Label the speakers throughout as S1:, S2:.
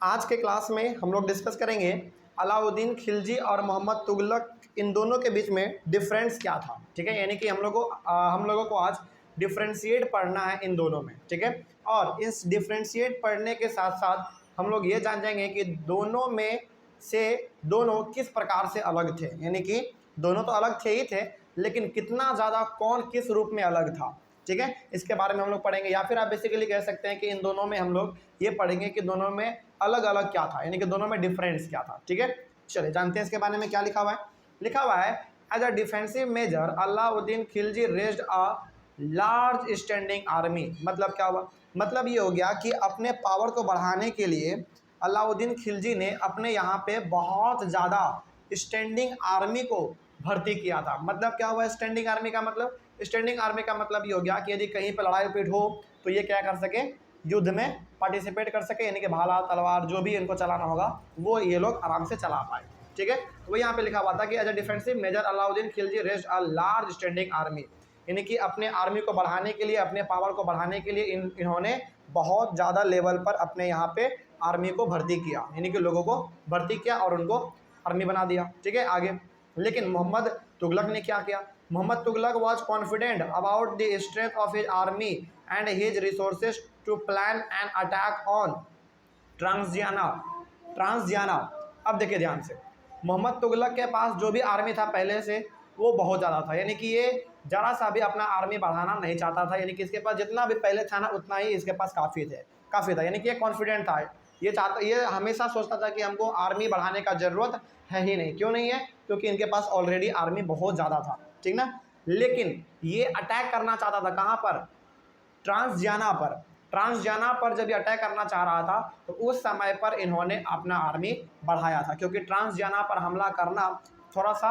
S1: आज के क्लास में हम लोग डिस्कस करेंगे अलाउद्दीन खिलजी और मोहम्मद तुगलक, इन दोनों के बीच में डिफरेंस क्या था। ठीक है, यानी कि हम लोगों को आज डिफ्रेंशिएट पढ़ना है इन दोनों में। ठीक है, और इस डिफ्रेंशिएट पढ़ने के साथ साथ हम लोग ये जान जाएंगे कि दोनों में से दोनों किस प्रकार से अलग थे। यानी कि दोनों तो अलग थे ही थे, लेकिन कितना ज़्यादा कौन किस रूप में अलग था। ठीक है, इसके बारे में हम लोग पढ़ेंगे, या फिर आप बेसिकली कह सकते हैं कि इन दोनों में हम लोग ये पढ़ेंगे कि दोनों में अलग अलग क्या था, यानी कि दोनों में डिफरेंस क्या था। ठीक है, चलिए जानते हैं इसके बारे में क्या लिखा हुआ है। लिखा हुआ है, as a defensive measure Alauddin Khilji raised a large standing army. मतलब क्या हुआ, मतलब ये हो गया कि अपने पावर को बढ़ाने के लिए अलाउद्दीन खिलजी ने अपने यहाँ पे बहुत ज़्यादा स्टैंडिंग आर्मी को भर्ती किया था। मतलब क्या हुआ स्टैंडिंग आर्मी का मतलब, स्टैंडिंग आर्मी का मतलब ये हो गया कि यदि कहीं पर लड़ाई पीट हो तो ये क्या कर सके, युद्ध में पार्टिसिपेट कर सके, यानी कि भाला तलवार जो भी इनको चलाना होगा वो ये लोग आराम से चला पाए। ठीक है, तो यहाँ पे लिखा हुआ था कि as a defensive measure Alauddin Khilji raised a large standing army, यानी कि अपने आर्मी को बढ़ाने के लिए, अपने पावर को बढ़ाने के लिए इन्होंने बहुत ज़्यादा लेवल पर अपने यहाँ पे आर्मी को भर्ती किया, यानी कि लोगों को भर्ती किया और उनको आर्मी बना दिया। ठीक है, आगे लेकिन मोहम्मद तुगलक ने क्या किया, Mohammad Tughlaq was confident about the strength of his army and his resources to plan an attack on Transoxiana. अब देखिए ध्यान से, मोहम्मद तुगलक के पास जो भी आर्मी था पहले से वो बहुत ज़्यादा था, यानी कि ये ज़रा सा भी अपना आर्मी बढ़ाना नहीं चाहता था, यानी कि इसके पास जितना भी पहले था ना उतना ही इसके पास काफ़ी था, यानी कि ये कॉन्फिडेंट था। ये हमेशा सोचता था कि हमको आर्मी बढ़ाने का ज़रूरत है ही नहीं। क्यों नहीं है, क्योंकि इनके पास ऑलरेडी आर्मी बहुत ज़्यादा था। ठीक ना, लेकिन ये अटैक करना चाहता था कहाँ पर, ट्रांसजाना पर जब ये अटैक करना चाह रहा था तो उस समय पर इन्होंने अपना आर्मी बढ़ाया था, क्योंकि ट्रांसजाना पर हमला करना थोड़ा सा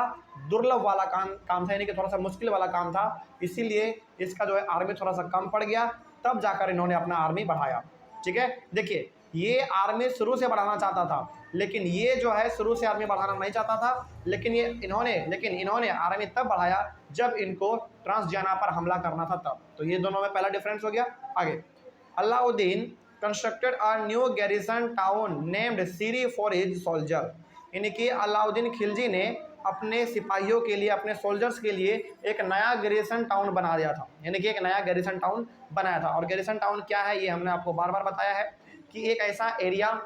S1: दुर्लभ वाला काम था, यानी कि थोड़ा सा मुश्किल वाला काम था, इसीलिए इसका जो है आर्मी थोड़ा सा कम पड़ गया, तब जाकर इन्होंने अपना आर्मी बढ़ाया। ठीक है, देखिए ये आर्मी शुरू से बढ़ाना चाहता था, लेकिन ये जो है शुरू से आर्मी बढ़ाना नहीं चाहता था, लेकिन इन्होंने आर्मी तब बढ़ाया जब इनको ट्रांसजाना पर हमला करना था तब। तो ये दोनों में पहला डिफरेंस हो गया। आगे, Alauddin constructed a new garrison town named Siri for his soldier, यानी कि अलाउद्दीन खिलजी ने अपने सिपाहियों के लिए, अपने सोल्जर्स के लिए एक नया गैरिसन टाउन बना दिया था, यानी कि एक नया गैरिसन टाउन बनाया था। और गैरिसन टाउन क्या है ये हमने आपको बार बार बताया है कि एक ऐसा एरिया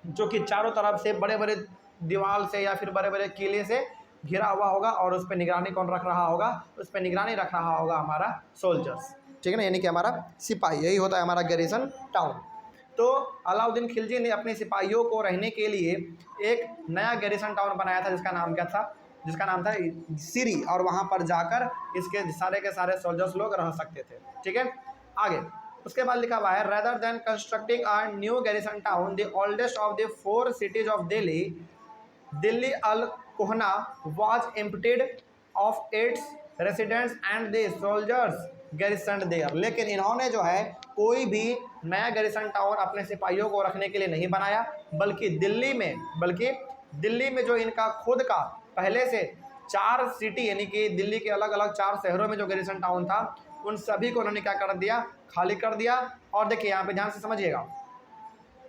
S1: जो कि चारों तरफ से बड़े बड़े दीवार से या फिर बड़े बड़े किले से घिरा हुआ होगा, और उस पर निगरानी कौन रख रहा होगा, उस पर निगरानी रख रहा होगा हमारा सोल्जर्स। ठीक है ना, यानी कि हमारा सिपाही, यही होता है हमारा गैरिसन टाउन। तो अलाउद्दीन खिलजी ने अपने सिपाहियों को रहने के लिए एक नया गैरिसन टाउन बनाया था, जिसका नाम था सीरी, और वहाँ पर जाकर इसके सारे के सारे सोल्जर्स लोग रह सकते थे। ठीक है, आगे उसके बाद लिखा हुआ है, rather than constructing a new garrison town the oldest of the 4 cities of Delhi Al Kohna was emptied of its residents and the soldiers garrison there. लेकिन इन्होंने जो है कोई भी नया गैरिसन टाउन अपने सिपाहियों को रखने के लिए नहीं बनाया, बल्कि दिल्ली में जो इनका खुद का पहले से 4 सिटी, यानी कि दिल्ली के अलग अलग 4 शहरों में जो गैरिसन टाउन था उन सभी को उन्होंने क्या कर दिया, खाली कर दिया। और देखिए यहाँ पे ध्यान से समझिएगा,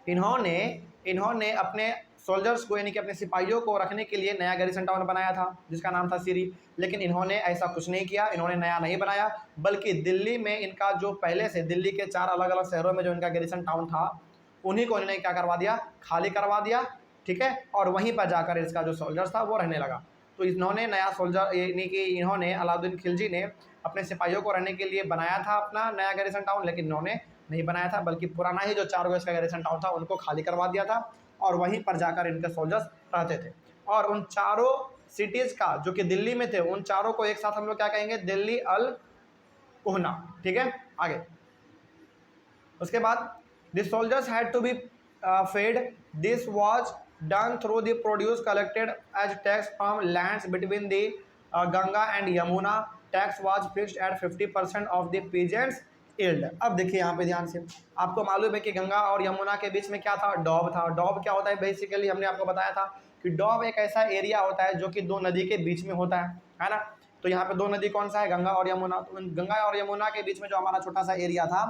S1: इन्होंने अपने सोल्जर्स को, यानी कि अपने सिपाहियों को रखने के लिए नया गैरिसन टाउन बनाया था जिसका नाम था सीरी, लेकिन इन्होंने ऐसा कुछ नहीं किया, इन्होंने नया नहीं बनाया, बल्कि दिल्ली में इनका जो पहले से दिल्ली के 4 अलग अलग शहरों में जो इनका गैरिसन टाउन था उन्हीं को इन्होंने क्या करवा दिया, खाली करवा दिया। ठीक है, और वहीं पर जाकर इसका जो सोल्जर्स था वो रहने लगा। तो इन्होंने नया सोल्जर, यानी कि इन्होंने अलाउद्दीन खिलजी ने अपने सिपाहियों को रहने के लिए बनाया था अपना नया गैरिसन टाउन, लेकिन इन्होंने नहीं बनाया था, बल्कि पुराना ही जो 4 इसका गैरिसन टाउन था उनको खाली करवा दिया था, और वहीं पर जाकर इनके सोल्जर्स रहते थे। और उन चारों सिटीज़ का जो कि दिल्ली में थे, उन चारों को एक साथ हम लोग क्या कहेंगे, दिल्ली अल कोहना। ठीक है, आगे उसके बाद the soldiers had to be fed, this was done through the produce collected as tax from lands between the Ganga and Yamuna, tax was fixed at 50% of the peasants yield. अब देखिए यहाँ पे ध्यान से, आपको मालूम है कि गंगा और यमुना के बीच में क्या था, डॉब था। डॉब क्या होता है, बेसिकली हमने आपको बताया था कि डॉब एक ऐसा एरिया होता है जो कि 2 नदी के बीच में होता है ना। तो यहाँ पे 2 नदी कौन सा है, गंगा और यमुना। तो गंगा और यमुना के बीच में जो हमारा छोटा सा एरिया था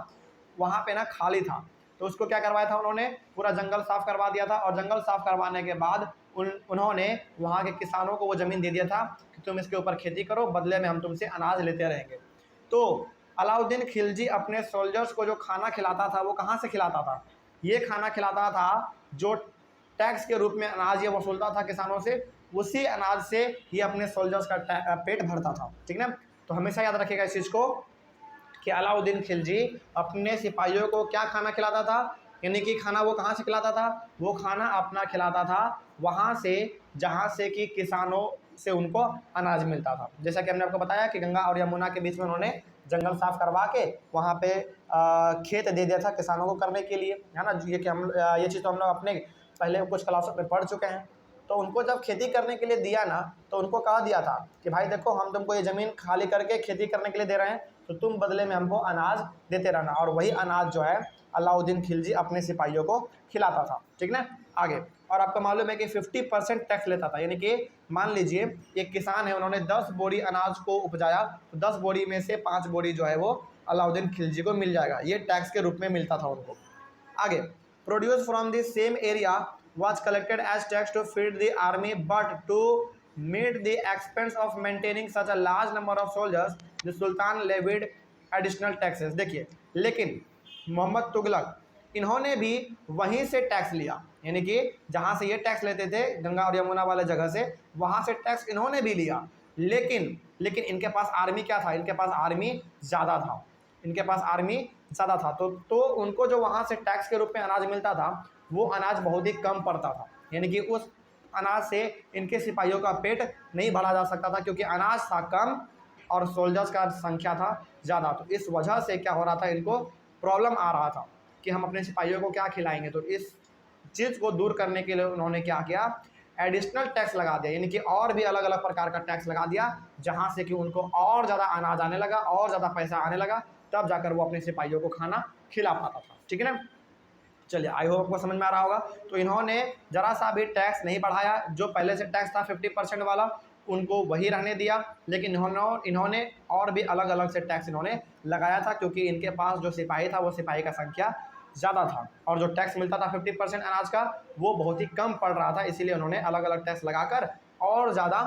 S1: वहाँ पे ना खाली था, तो उसको क्या करवाया था उन्होंने, पूरा जंगल साफ करवा दिया था। और जंगल साफ करवाने के बाद उन्होंने वहाँ के किसानों को वो ज़मीन दे दिया था कि तुम इसके ऊपर खेती करो, बदले में हम तुमसे अनाज लेते रहेंगे। तो अलाउद्दीन खिलजी अपने सोल्जर्स को जो खाना खिलाता था वो कहाँ से खिलाता था, ये खाना खिलाता था जो टैक्स के रूप में अनाज ये वसूलता था किसानों से, उसी अनाज से ही अपने सोल्जर्स का पेट भरता था। ठीक है ना। तो हमेशा याद रखिएगा इस चीज़ को कि अलाउद्दीन खिलजी अपने सिपाहियों को क्या खाना खिलाता था, यानी कि खाना वो कहाँ से खिलाता था, वो खाना अपना खिलाता था वहाँ से जहाँ से कि किसानों से उनको अनाज मिलता था। जैसा कि हमने आपको बताया कि गंगा और यमुना के बीच में उन्होंने जंगल साफ करवा के वहाँ पे खेत दे दिया था किसानों को करने के लिए, है ना। ये कि हम ये चीज़ तो हम लोग अपने पहले कुछ क्लासों में पढ़ चुके हैं। तो उनको जब खेती करने के लिए दिया ना, तो उनको कहा दिया था कि भाई देखो हम तुमको ये ज़मीन खाली करके खेती करने के लिए दे रहे हैं, तो तुम बदले में हमको अनाज देते रहना। और वही अनाज जो है अलाउद्दीन खिलजी अपने सिपाहियों को खिलाता था। ठीक ना। आगे, और आपको मालूम है कि 50% टैक्स लेता था, यानी कि मान लीजिए एक किसान है, उन्होंने 10 बोरी अनाज को उपजाया, तो 10 बोरी में से 5 बोरी जो है वो अलाउद्दीन खिलजी को मिल जाएगा। ये टैक्स के रूप में मिलता था उनको। आगे, produce from the same area was collected as tax to feed the army, but to meet the expense of maintaining such a large number of soldiers, the sultan levied additional taxes। देखिए, लेकिन मोहम्मद तुगलक इन्होंने भी वहीं से tax लिया, यानी कि जहाँ से ये टैक्स लेते थे गंगा और यमुना वाले जगह से, वहाँ से टैक्स इन्होंने भी लिया। लेकिन इनके पास आर्मी क्या था, इनके पास आर्मी ज़्यादा था, इनके पास आर्मी ज़्यादा था। तो उनको जो वहाँ से टैक्स के रूप में अनाज मिलता था वो अनाज बहुत ही कम पड़ता था, यानी कि उस अनाज से इनके सिपाहियों का पेट नहीं भरा जा सकता था, क्योंकि अनाज था कम और सोल्जर्स का संख्या था ज़्यादा। तो इस वजह से क्या हो रहा था, इनको प्रॉब्लम आ रहा था कि हम अपने सिपाहियों को क्या खिलाएंगे। तो इस चीज़ को दूर करने के लिए उन्होंने क्या किया, एडिशनल टैक्स लगा दिया, यानी कि और भी अलग अलग प्रकार का टैक्स लगा दिया, जहाँ से कि उनको और ज़्यादा अनाज आने लगा, और ज़्यादा पैसा आने लगा, तब जाकर वो अपने सिपाहियों को खाना खिला पाता था। ठीक है ना। चलिए, आई होप आपको समझ में आ रहा होगा। तो इन्होंने ज़रा सा भी टैक्स नहीं बढ़ाया, जो पहले से टैक्स था 50% वाला उनको वही रहने दिया, लेकिन इन्होंने और भी अलग अलग से टैक्स इन्होंने लगाया था, क्योंकि इनके पास जो सिपाही था वो सिपाही का संख्या ज़्यादा था, और जो टैक्स मिलता था 50% अनाज का वो बहुत ही कम पड़ रहा था, इसीलिए उन्होंने अलग अलग टैक्स लगाकर और ज़्यादा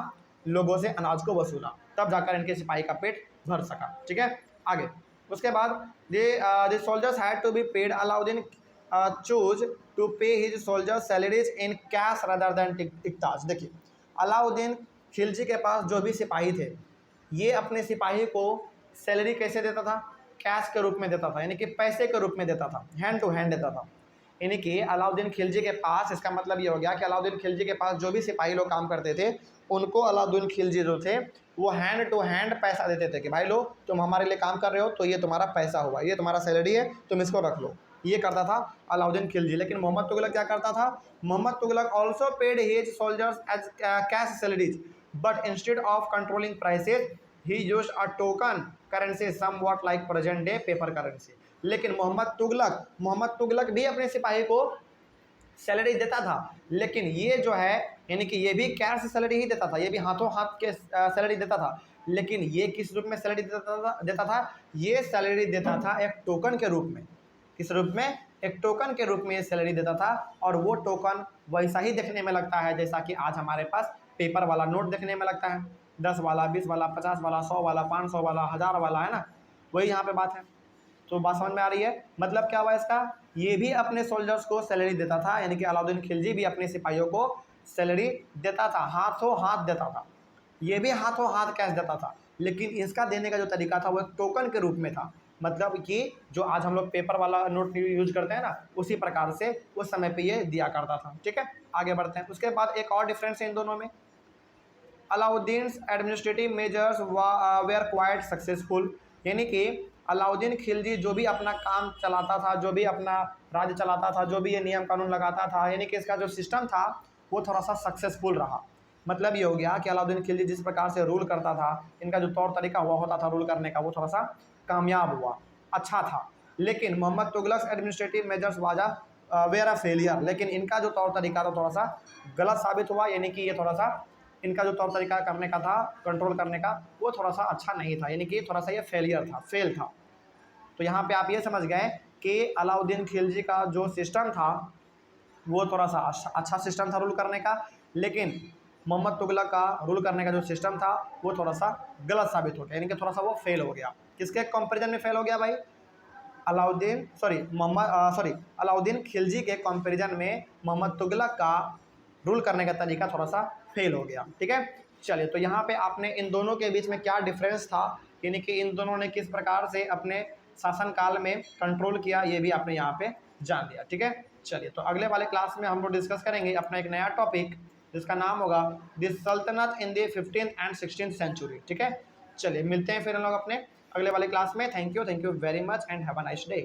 S1: लोगों से अनाज को वसूला, तब जाकर इनके सिपाही का पेट भर सका। ठीक है। आगे, उसके बाद the soldiers had to be paid। Alauddin choose to pay his soldiers salaries in cash rather than टिकटाज। देखिए, अलाउद्दीन खिलजी के पास जो भी सिपाही थे, ये अपने सिपाही को सैलरी कैसे देता था, कैश के रूप में देता था, यानी कि पैसे के रूप में देता था, हैंड टू हैंड देता था। यानी कि अलाउद्दीन खिलजी के पास, इसका मतलब ये हो गया कि अलाउद्दीन खिलजी के पास जो भी सिपाही लोग काम करते थे, उनको अलाउद्दीन खिलजी जो थे वो हैंड टू हैंड पैसा देते थे कि भाई लो तुम हमारे लिए काम कर रहे हो, तो ये तुम्हारा पैसा हुआ, ये तुम्हारा सैलरी है, तुम इसको रख लो। ये करता था अलाउद्दीन खिलजी। लेकिन मोहम्मद तुगलक क्या करता था, Mohammad Tughlaq also paid his soldiers as cash salaries, but instead of controlling prices he used a token currency somewhat like present day paper currency. लेकिन मोहम्मद तुगलक भी अपने सिपाही को सैलरी देता था, लेकिन ये जो है यानी कि ये भी कैश सैलरी ही देता था, ये भी हाथों हाथ के सैलरी देता था, लेकिन ये किस रूप में सैलरी देता था, ये सैलरी देता था एक टोकन के रूप में। किस रूप में, एक टोकन के रूप में ये सैलरी देता था, और वो टोकन वैसा ही देखने में लगता है जैसा कि आज हमारे पास पेपर वाला नोट देखने में लगता है, 10 वाला, 20 वाला, 50 वाला, 100 वाला, 500 वाला, 1000 वाला, है ना। वही यहाँ पे बात है। तो बात समझ में आ रही है, मतलब क्या हुआ इसका, ये भी अपने सोल्जर्स को सैलरी देता था, यानी कि अलाउद्दीन खिलजी भी अपने सिपाहियों को सैलरी देता था, हाथों हाथ देता था, ये भी हाथों हाथ कैश देता था, लेकिन इसका देने का जो तरीका था वो एक टोकन के रूप में था। मतलब कि जो आज हम लोग पेपर वाला नोट यूज करते हैं ना, उसी प्रकार से उस समय पे ये दिया करता था। ठीक है, आगे बढ़ते हैं। उसके बाद एक और डिफरेंस है इन दोनों में, Alauddin administrative measures were quite successful, यानी कि अलाउद्दीन खिलजी जो भी अपना काम चलाता था, जो भी अपना राज्य चलाता था, जो भी ये नियम कानून लगाता था, यानी कि इसका जो सिस्टम था वो थोड़ा सा सक्सेसफुल रहा। मतलब ये हो गया कि अलाउद्दीन खिलजी जिस प्रकार से रूल करता था, इनका जो तौर तरीका हुआ होता था रूल करने का, वो थोड़ा सा कामयाब हुआ, अच्छा था। लेकिन मोहम्मद तुगलक एडमिनिस्ट्रेटिव मेजर्स वाजा वेयर अ फेलियर, लेकिन इनका जो तौर तरीका था थोड़ा सा गलत साबित हुआ, यानी कि ये थोड़ा सा इनका जो तौर तरीका करने का था, कंट्रोल करने का, वो थोड़ा सा अच्छा नहीं था, यानी कि थोड़ा सा ये फेलियर था, फेल था। तो यहाँ पे आप ये समझ गए कि अलाउद्दीन खिलजी का जो सिस्टम था वो थोड़ा सा अच्छा सिस्टम था रूल करने का, लेकिन मोहम्मद तुगलक का रूल करने का जो सिस्टम था वो थोड़ा सा गलत साबित हो गया, यानी कि थोड़ा सा वो फेल हो गया। किसके कंपेरिजन में फेल हो गया भाई? अलाउद्दीन खिलजी के कंपेरिजन में मोहम्मद तुगलक का रूल करने का तरीका थोड़ा सा फेल हो गया। ठीक है, चलिए, तो यहाँ पे आपने इन दोनों के बीच में क्या डिफरेंस था, यानी कि इन दोनों ने किस प्रकार से अपने शासनकाल में कंट्रोल किया, ये भी आपने यहाँ पे जान लिया। ठीक है, चलिए, तो अगले वाले क्लास में हम लोग डिस्कस करेंगे अपना एक नया टॉपिक जिसका नाम होगा द सल्तनत in the 15th and 16th century. ठीक है, चलिए मिलते हैं फिर हम लोग अपने अगले वाले क्लास में। Thank you very much and have a nice day.